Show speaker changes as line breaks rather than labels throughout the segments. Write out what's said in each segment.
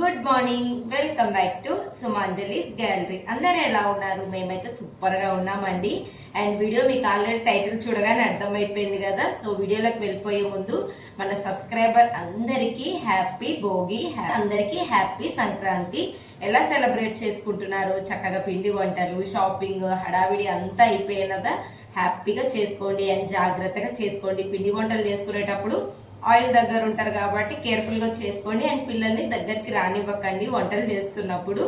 Good morning. Welcome back to Sumanjali's gallery. అందరూ ఎలా ఉన్నారు? మేమైతే సూపర్గా ఉన్నామండి. అండ్ వీడియో మీకు ఆల్రెడీ టైటిల్ చూడగానే అర్థమైపోయింది కదా. సో వీడియోలోకి వెళ్ళిపోయే ముందు మన సబ్స్క్రైబర్ అందరికీ హ్యాపీ భోగి, అందరికీ హ్యాపీ సంక్రాంతి. ఎలా సెలబ్రేట్ చేసుకుంటున్నారు? చక్కగా పిండి వంటలు, షాపింగ్, హడావిడి అంతా అయిపోయినదా హ్యాపీగా చేసుకోండి అండ్ జాగ్రత్తగా చేసుకోండి. పిండి వంటలు చేసుకునేటప్పుడు ఆయిల్ దగ్గర ఉంటారు కాబట్టి కేర్ఫుల్గా చేసుకోండి అండ్ పిల్లల్ని దగ్గరికి రానివ్వకండి. వంటలు చేస్తున్నప్పుడు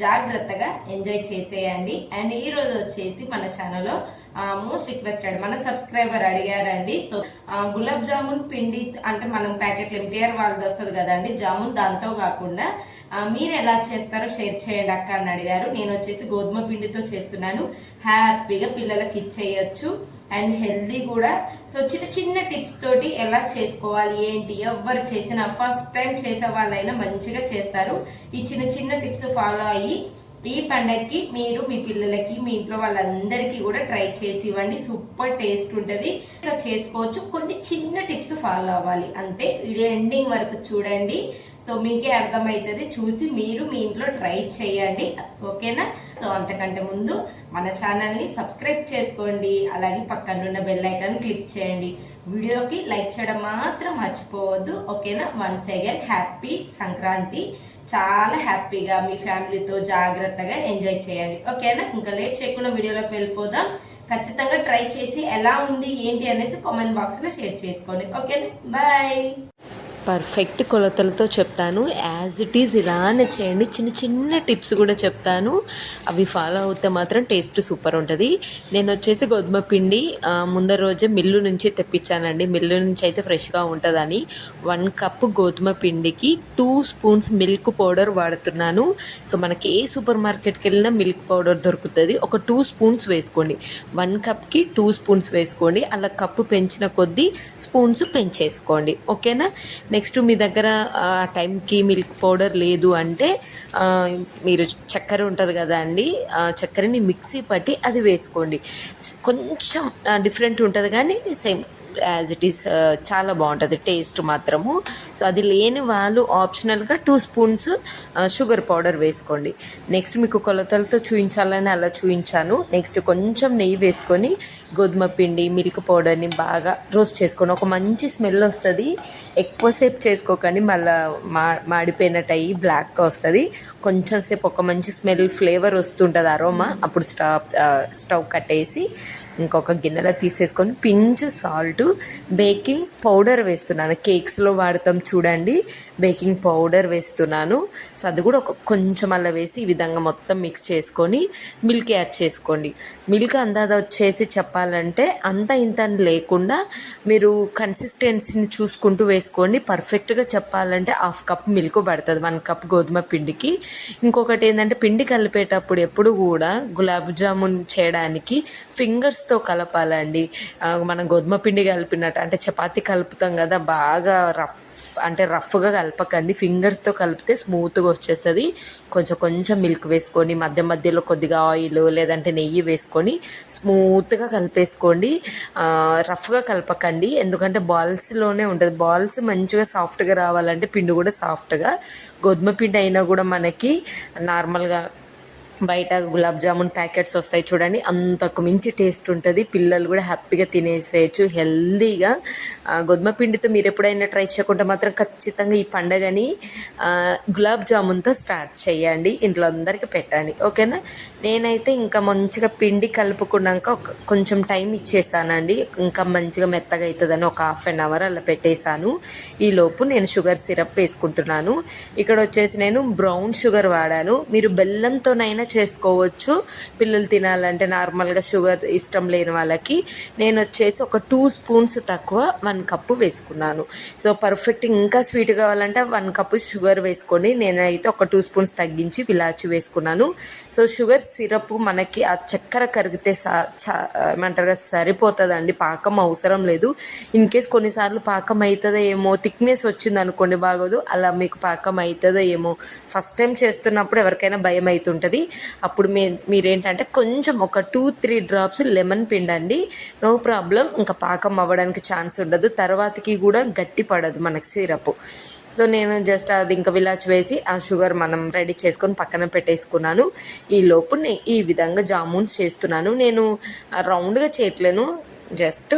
జాగ్రత్తగా ఎంజాయ్ చేసేయండి. అండ్ ఈ రోజు వచ్చేసి మన ఛానల్లో మోస్ట్ రిక్వెస్టెడ్ మన సబ్స్క్రైబర్ అడిగారండి. సో గులాబ్ జామున్ పిండి అంటే మనం ప్యాకెట్లు ఎంటీఆర్ వాళ్ళది వస్తుంది కదండి జామున్, దాంతో కాకుండా మీరు ఎలా చేస్తారో షేర్ చేయండి అక్క అని అడిగారు. నేను వచ్చేసి గోధుమ పిండితో చేస్తున్నాను. హ్యాపీగా పిల్లలకి ఇచ్చేయచ్చు అండ్ హెల్దీ కూడా. సో చిన్న చిన్న టిప్స్ తోటి ఎలా చేసుకోవాలి ఏంటి ఎవరు చేసినా ఫస్ట్ టైం చేసే వాళ్ళైనా మంచిగా చేస్తారు. ఈ చిన్న చిన్న టిప్స్ ఫాలో అయ్యి ఈ పండగకి మీరు మీ పిల్లలకి మీ ఇంట్లో వాళ్ళందరికీ కూడా ట్రై చేసి ఇవ్వండి. సూపర్ టేస్ట్ ఉంటుంది, ఇలా చేసుకోవచ్చు. కొన్ని చిన్న టిప్స్ ఫాలో అవ్వాలి అంతే. వీడియో ఎండింగ్ వరకు చూడండి, సో మీకే అర్థమవుతుంది. చూసి మీరు మీ ఇంట్లో ట్రై చేయండి, ఓకేనా? సో అంతకంటే ముందు మన ఛానల్ని సబ్స్క్రైబ్ చేసుకోండి, అలాగే పక్కనున్న బెల్ ఐకాన్ క్లిక్ చేయండి. వీడియోకి లైక్ చేయడం మాత్రం మర్చిపోవద్దు, ఓకేనా? Once again happy Sankranti. చాలా హ్యాపీగా మీ ఫ్యామిలీతో జాగ్రత్తగా ఎంజాయ్ చేయండి, ఓకేనా? ఇంకా లేట్ చేయకుండా వీడియోలోకి వెళ్ళిపోదాం. ఖచ్చితంగా ట్రై చేసి ఎలా ఉంది ఏంటి అనేసి కామెంట్ బాక్స్లో షేర్ చేసుకోండి, ఓకేనా? బాయ్.
పర్ఫెక్ట్ కొలతలతో చెప్తాను, యాజ్ ఇట్ ఈజ్ ఇలానే చేయండి. చిన్న చిన్న టిప్స్ కూడా చెప్తాను, అవి ఫాలో అవుతే మాత్రం టేస్ట్ సూపర్ ఉంటుంది. నేను వచ్చేసి గోధుమ పిండి ముందర రోజే మిల్లు నుంచి తెప్పించానండి. మిల్లు నుంచి అయితే ఫ్రెష్గా ఉంటుందని 1 కప్ గోధుమ పిండికి 2 స్పూన్స్ మిల్క్ పౌడర్ వాడుతున్నాను. సో మనకి ఏ సూపర్ మార్కెట్కి వెళ్ళినా మిల్క్ పౌడర్ దొరుకుతుంది. ఒక 2 స్పూన్స్ వేసుకోండి. 1 కప్కి 2 స్పూన్స్ వేసుకోండి. అలా కప్పు పెంచిన కొద్దీ స్పూన్స్ పెంచేసుకోండి, ఓకేనా? నెక్స్ట్ మీ దగ్గర ఆ టైంకి మిల్క్ పౌడర్ లేదు అంటే మీరు చక్కెర ఉంటుంది కదా అండి, చక్కెరని మిక్సీ పట్టి అది వేసుకోండి. కొంచెం డిఫరెంట్ ఉంటుంది కానీ సేమ్ యాజ్ ఇట్ ఈస్ చాలా బాగుంటుంది టేస్ట్ మాత్రము. సో అది లేని వాళ్ళు ఆప్షనల్గా 2 స్పూన్స్ షుగర్ పౌడర్ వేసుకోండి. నెక్స్ట్ మీకు కొలతలతో చూపించాలని అలా చూపించాను. నెక్స్ట్ కొంచెం నెయ్యి వేసుకొని గోధుమ పిండి మిల్క్ పౌడర్ని బాగా రోస్ట్ చేసుకోండి. ఒక మంచి స్మెల్ వస్తుంది. ఎక్కువసేపు చేసుకోకండి, మళ్ళీ మాడిపోయినట్టు అయ్యి బ్లాక్గా వస్తుంది. కొంచెం సేపు ఒక మంచి స్మెల్ ఫ్లేవర్ వస్తుంటుంది అరోమా. అప్పుడు స్టవ్ కట్టేసి ఇంకొక గిన్నెలో తీసేసుకొని పించ్ సాల్ట్, బేకింగ్ పౌడర్ వేస్తున్నాను. కేక్స్లో వాడతాం చూడండి, బేకింగ్ పౌడర్ వేస్తున్నాను. సో అది కూడా కొంచెం అలా వేసి ఈ విధంగా మొత్తం మిక్స్ చేసుకొని మిల్క్ యాడ్ చేసుకోండి. మిల్క్ అందాద వచ్చేసి చెప్పాలంటే అంత ఇంత లేకుండా మీరు కన్సిస్టెన్సీని చూసుకుంటూ వేసుకోండి. పర్ఫెక్ట్గా చెప్పాలంటే 1/2 కప్ మిల్క్ పడుతుంది 1 కప్ గోధుమ పిండికి. ఇంకొకటి ఏంటంటే పిండి కలిపేటప్పుడు ఎప్పుడు కూడా గులాబ్ జామున్ చేయడానికి ఫింగర్స్తో కలపాలండి. మనం గోధుమ పిండి కలిపినట్టు అంటే చపాతీ కలుపుతాం కదా, బాగా రఫ్గా కలపకండి. ఫింగర్స్తో కలిపితే స్మూత్గా వచ్చేస్తుంది. కొంచెం మిల్క్ వేసుకొని మధ్య మధ్యలో కొద్దిగా ఆయిల్ లేదంటే నెయ్యి వేసుకొని స్మూత్గా కలిపేసుకోండి. రఫ్గా కలపకండి, ఎందుకంటే బాల్స్లోనే ఉంటుంది. బాల్స్ మంచిగా సాఫ్ట్గా రావాలంటే పిండి కూడా సాఫ్ట్గా, గోధుమ పిండి అయినా కూడా మనకి నార్మల్గా బయట గులాబ్ జామున్ ప్యాకెట్స్ వస్తాయి చూడండి, అంతకు మించి టేస్ట్ ఉంటుంది. పిల్లలు కూడా హ్యాపీగా తినేసేయచ్చు హెల్దీగా. గోధుమ పిండితో మీరు ఎప్పుడైనా ట్రై చేయకుంటే మాత్రం ఖచ్చితంగా ఈ పండగని గులాబ్ జామున్తో స్టార్ట్ చేయండి, ఇంట్లో అందరికీ పెట్టండి, ఓకేనా? నేనైతే ఇంకా మంచిగా పిండి కలుపుకున్నాక కొంచెం టైం ఇచ్చేసానండి. ఇంకా మంచిగా మెత్తగా అవుతుందని ఒక 1/2 అవర్ అలా పెట్టేశాను. ఈలోపు నేను షుగర్ సిరప్ వేసుకుంటున్నాను. ఇక్కడ వచ్చేసి నేను బ్రౌన్ షుగర్ వాడాను. మీరు బెల్లంతోనైనా చేసుకోవచ్చు పిల్లలు తినాలంటే, నార్మల్గా షుగర్ ఇష్టం లేని వాళ్ళకి. నేను వచ్చేసి ఒక 2 స్పూన్స్ తక్కువ 1 కప్పు వేసుకున్నాను. సో పర్ఫెక్ట్ ఇంకా స్వీట్ కావాలంటే 1 కప్పు షుగర్ వేసుకోండి. నేనైతే ఒక 2 స్పూన్స్ తగ్గించి ఇలాచి వేసుకున్నాను. సో షుగర్ సిరప్ మనకి ఆ చక్కెర కరిగితే ఏమంటారుగా సరిపోతుందండి, పాకం అవసరం లేదు. ఇన్ కేస్ కొన్నిసార్లు పాకం అవుతుందో ఏమో, థిక్నెస్ వచ్చింది అనుకోండి బాగోదు, అలా మీకు పాకం అవుతుందో ఏమో ఫస్ట్ టైం చేస్తున్నప్పుడు ఎవరికైనా భయం అవుతుంటుంది. అప్పుడు మీరేంటంటే కొంచెం ఒక 2-3 డ్రాప్స్ లెమన్ పిండండి, నో ప్రాబ్లం. ఇంకా పాకం అవ్వడానికి ఛాన్స్ ఉండదు, తర్వాతకి కూడా గట్టి పడదు మనకి సిరప్. సో నేను జస్ట్ అది ఇంకా విలాచ్ వేసి ఆ షుగర్ మనం రెడీ చేసుకొని పక్కన పెట్టేసుకున్నాను. ఈ లోపు ఈ విధంగా జామున్స్ చేస్తున్నాను. నేను రౌండ్గా చేయట్లేను, జస్ట్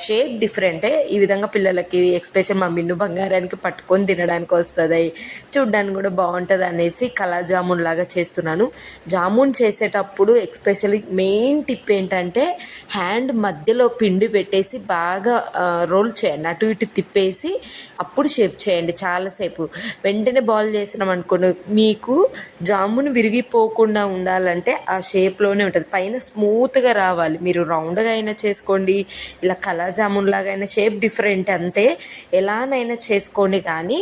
షేప్ డిఫరెంటే. ఈ విధంగా పిల్లలకి ఎక్స్పెషల్ మా మిన్ను బంగారానికి పట్టుకొని తినడానికి వస్తుంది, చూడ్డానికి కూడా బాగుంటుంది అనేసి కళా జామున్ లాగా చేస్తున్నాను. జామున్ చేసేటప్పుడు ఎక్స్పెషల్లీ మెయిన్ టిప్ ఏంటంటే హ్యాండ్ మధ్యలో పిండి పెట్టేసి బాగా రోల్ చేయండి, అటు ఇటు తిప్పేసి అప్పుడు షేప్ చేయండి చాలాసేపు. వెంటనే బాల్ చేసినాం అనుకోండి, మీకు జామున్ విరిగిపోకుండా ఉండాలంటే ఆ షేప్లోనే ఉంటుంది, పైన స్మూత్గా రావాలి. మీరు రౌండ్గా అయినా చేసుకోండి, ఇలా కళా జామున్ లాగా అయినా, షేప్ డిఫరెంట్ అంతే, ఎలానైనా చేసుకోండి. కానీ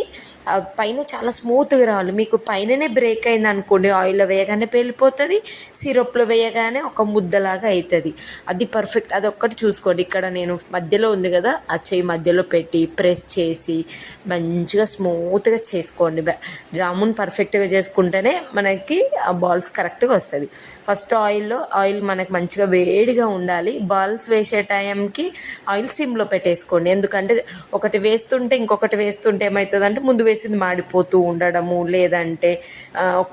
పైన చాలా స్మూత్గా రావాలి. మీకు పైననే బ్రేక్ అయింది అనుకోండి, ఆయిల్లో వేయగానే పేలిపోతుంది, సిరప్లో వేయగానే ఒక ముద్దలాగా అవుతుంది. అది పర్ఫెక్ట్, అది ఒక్కటి చూసుకోండి. ఇక్కడ నేను మధ్యలో ఉంది కదా, ఆ చెయ్యి మధ్యలో పెట్టి ప్రెస్ చేసి మంచిగా స్మూత్గా చేసుకోండి. జామున్ పర్ఫెక్ట్గా చేసుకుంటేనే మనకి ఆ బాల్స్ కరెక్ట్గా వస్తుంది. ఫస్ట్ ఆయిల్ మనకి మంచిగా వేడిగా ఉండాలి. బాల్స్ వేసే టైంకి ఆయిల్ సిమ్లో పెట్టేసుకోండి. ఎందుకంటే ఒకటి వేస్తుంటే ఇంకొకటి వేస్తుంటే ఏమవుతుందంటే ముందు వేసింది మాడిపోతూ ఉండడము, లేదంటే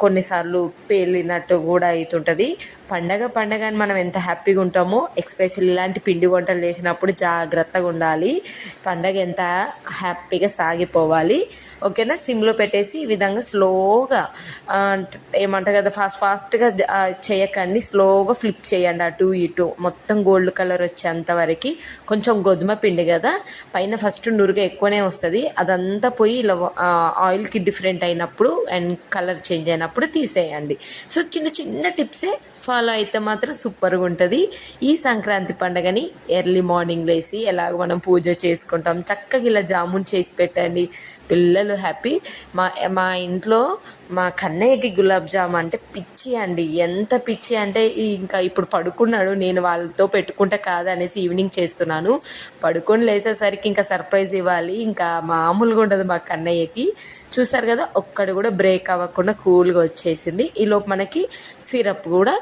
కొన్నిసార్లు పేలినట్టు కూడా అవుతుంటుంది. పండగ అని మనం ఎంత హ్యాపీగా ఉంటామో, ఎక్స్పెషల్ ఇలాంటి పిండి వంటలు చేసినప్పుడు జాగ్రత్తగా ఉండాలి. పండగ ఎంత హ్యాపీగా సాగిపోవాలి. ఓకేనా? సిమ్లో పెట్టేసి ఈ విధంగా స్లోగా, ఏమంటారు కదా, ఫాస్ట్గా చేయకండి, స్లోగా ఫ్లిప్ చేయండి అటు ఇటు, మొత్తం గోల్డ్ కలర్ వచ్చేంత వరకు. కొంచెం గోధుమ పిండి కదా, పైన ఫస్ట్ నురుగు ఎక్కువనే వస్తుంది, అదంతా పోయి ఇలా ఆయిల్కి డిఫరెంట్ అయినప్పుడు అండ్ కలర్ చేంజ్ అయినప్పుడు తీసేయండి. సో చిన్న చిన్న టిప్సే ఫాలో అయితే మాత్రం సూపర్గా ఉంటుంది. ఈ సంక్రాంతి పండుగని ఎర్లీ మార్నింగ్ లేసి ఎలాగ మనం పూజ చేసుకుంటాం, చక్కగా ఇలా జామున్ చేసి పెట్టండి, పిల్లలు హ్యాపీ. మా ఇంట్లో మా కన్నయ్యకి గులాబ్ జామ్ అంటే పిచ్చి అండి, ఎంత పిచ్చి అంటే ఇంకా ఇప్పుడు పడుకున్నాడు, నేను వాళ్ళతో పెట్టుకుంటే కాదనేసి ఈవినింగ్ చేస్తున్నాను. పడుకొని లేసేసరికి ఇంకా సర్ప్రైజ్ ఇవ్వాలి, ఇంకా మామూలుగా ఉండదు మా కన్నయ్యకి. చూసారు కదా, ఒక్కడు కూడా బ్రేక్ అవ్వకుండా కూల్గా వచ్చేసింది. ఈలోపు మనకి సిరప్ కూడా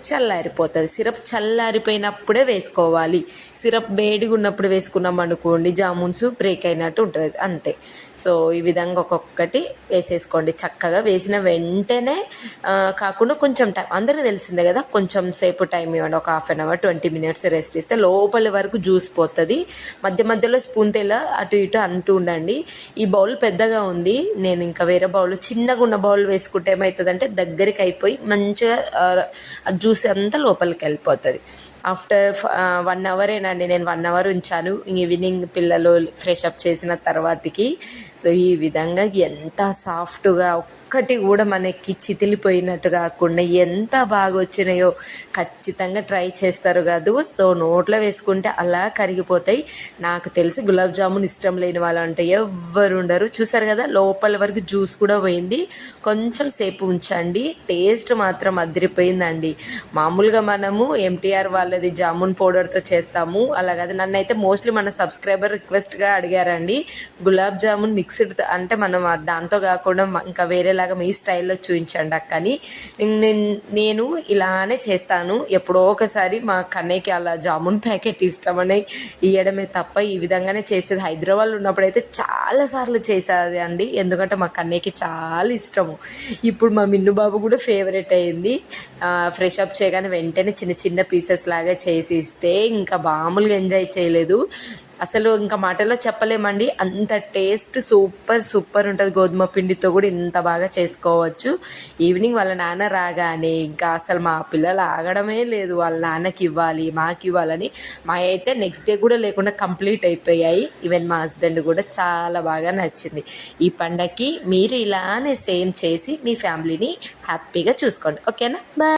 చల్లారిపోతుంది. సిరప్ చల్లారిపోయినప్పుడే వేసుకోవాలి. సిరప్ వేడిగా ఉన్నప్పుడు వేసుకున్నాం అనుకోండి, జామున్స్ బ్రేక్ అయినట్టు ఉంటుంది, అంతే. సో ఈ విధంగా ఒక్కొక్కటి వేసేసుకోండి చక్కగా. వేసిన వెంటనే కాకుండా కొంచెం టైం, అందరికీ తెలిసిందే కదా, కొంచెం సేపు టైం ఇవ్వండి, ఒక 1/2 అవర్ 20 మినిట్స్ రెస్ట్ ఇస్తే లోపలి వరకు జ్యూస్ పోతుంది. మధ్యలో స్పూన్తో ఇలా అటు ఇటు అంటూ ఉండండి. ఈ బౌల్ పెద్దగా ఉంది, నేను ఇంకా వేరే బౌల్, చిన్నగా ఉన్న బౌల్ వేసుకుంటే ఏమవుతుందంటే దగ్గరికి అయిపోయి మంచిగా జ్యూస్ అంతా లోపలికి వెళ్ళిపోతుంది. ఆఫ్టర్ 1 అవరేనండి, నేను 1 అవర్ ఉంచాను. ఈవినింగ్ పిల్లలు ఫ్రెష్ అప్ చేసిన తర్వాతకి. సో ఈ విధంగా ఎంత సాఫ్ట్గా, ఒక్కటి కూడా మనకి చితిలిపోయినట్టు కాకుండా ఎంత బాగా వచ్చినాయో ఖచ్చితంగా ట్రై చేస్తారు కాదు. సో నోట్లో వేసుకుంటే అలా కరిగిపోతాయి. నాకు తెలిసి గులాబ్ జామున్ ఇష్టం లేని వాళ్ళు అంటే ఎవ్వరు ఉండరు. చూసారు కదా, లోపల వరకు జ్యూస్ కూడా పోయింది. కొంచెం సేపు ఉంచండి, టేస్ట్ మాత్రం అదిరిపోయిందండి. మామూలుగా మనము ఎంటీఆర్ వాళ్ళది జామున్ పౌడర్తో చేస్తాము, అలా కాదు. నన్నైతే మోస్ట్లీ మన సబ్స్క్రైబర్ రిక్వెస్ట్గా అడిగారండి, గులాబ్ జామున్ మిక్స్డ్ అంటే మనం దాంతో కాకుండా ఇంకా వేరేలాగా మీ స్టైల్లో చూపించండి అక్కని. నేను ఇలానే చేస్తాను. ఎప్పుడో ఒకసారి మా కన్నయ్యకి అలా జామున్ ప్యాకెట్ ఇష్టమని ఇవ్వడమే తప్ప ఈ విధంగానే చేసేది. హైదరాబాద్లో ఉన్నప్పుడైతే చాలాసార్లు చేసేది అండి, ఎందుకంటే మా కన్నయ్యకి చాలా ఇష్టము. ఇప్పుడు మా మిన్ను బాబు కూడా ఫేవరెట్ అయింది. ఫ్రెష్ అప్ చేయగానే వెంటనే చిన్న చిన్న పీసెస్ లాగా చేసి ఇస్తే ఇంకా మామూలుగా ఎంజాయ్ చేయలేదు అసలు. ఇంకా మాటల్లో చెప్పలేమండి, అంత టేస్ట్ సూపర్ ఉంటుంది. గోధుమ పిండితో కూడా ఇంత బాగా చేసుకోవచ్చు. ఈవినింగ్ వాళ్ళ నాన్న రాగానే ఇంకా అసలు మా పిల్లలు ఆగడమే లేదు, వాళ్ళ నాన్నకి ఇవ్వాలి మాకు ఇవ్వాలని. మా అయితే నెక్స్ట్ డే కూడా లేకుండా కంప్లీట్ అయిపోయాయి. ఈవెన్ మా హస్బెండ్ కూడా చాలా బాగా నచ్చింది. ఈ పండగకి మీరు ఇలానే సేమ్ చేసి మీ ఫ్యామిలీని హ్యాపీగా చూసుకోండి. ఓకేనా? బాయ్.